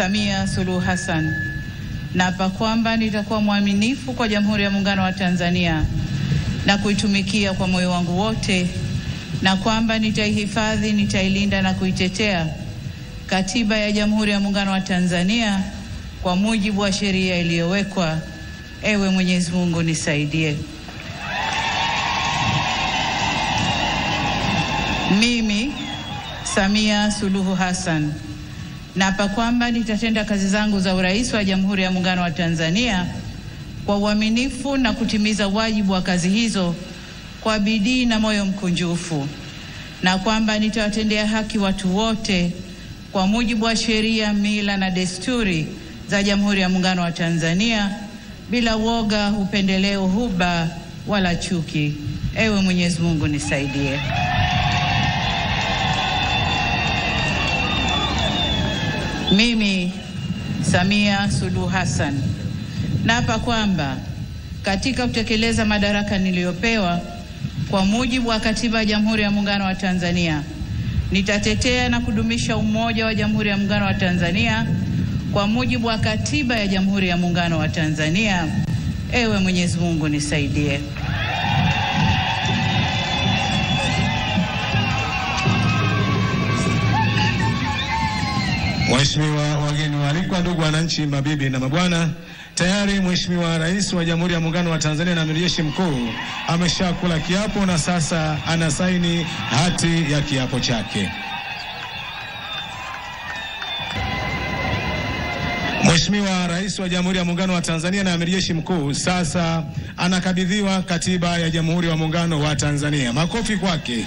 Samia Suluhu Hassan, naapa kwamba nitakuwa mwaminifu kwa Jamhuri ya Muungano wa Tanzania na kuitumikia kwa moyo wangu wote, na kwamba nitaihifadhi, nitailinda na kuitetea Katiba ya Jamhuri ya Muungano wa Tanzania kwa mujibu wa sheria iliyowekwa. Ewe Mwenyezi Mungu nisaidie. Mimi Samia Suluhu Hassan naapa kwamba nitatenda kazi zangu za urais wa Jamhuri ya Muungano wa Tanzania kwa uaminifu na kutimiza wajibu wa kazi hizo kwa bidii na moyo mkunjufu, na kwamba nitawatendea haki watu wote kwa mujibu wa sheria, mila na desturi za Jamhuri ya Muungano wa Tanzania bila woga, upendeleo, huba wala chuki. Ewe Mwenyezi Mungu nisaidie. Mimi Samia Suluhu Hassan naapa kwamba katika kutekeleza madaraka niliyopewa kwa mujibu wa Katiba ya Jamhuri ya Muungano wa Tanzania, nitatetea na kudumisha umoja wa Jamhuri ya Muungano wa Tanzania kwa mujibu wa Katiba ya Jamhuri ya Muungano wa Tanzania. Ewe Mwenyezi Mungu nisaidie. Mheshimiwa wageni waalikwa, ndugu wananchi, mabibi na mabwana, tayari Mheshimiwa Rais wa Jamhuri ya Muungano wa Tanzania na Amiri Jeshi Mkuu ameshakula kiapo na sasa anasaini hati ya kiapo chake. Mheshimiwa Rais wa Jamhuri ya Muungano wa Tanzania na Amiri Jeshi Mkuu sasa anakabidhiwa Katiba ya Jamhuri ya Muungano wa Tanzania. Makofi kwake.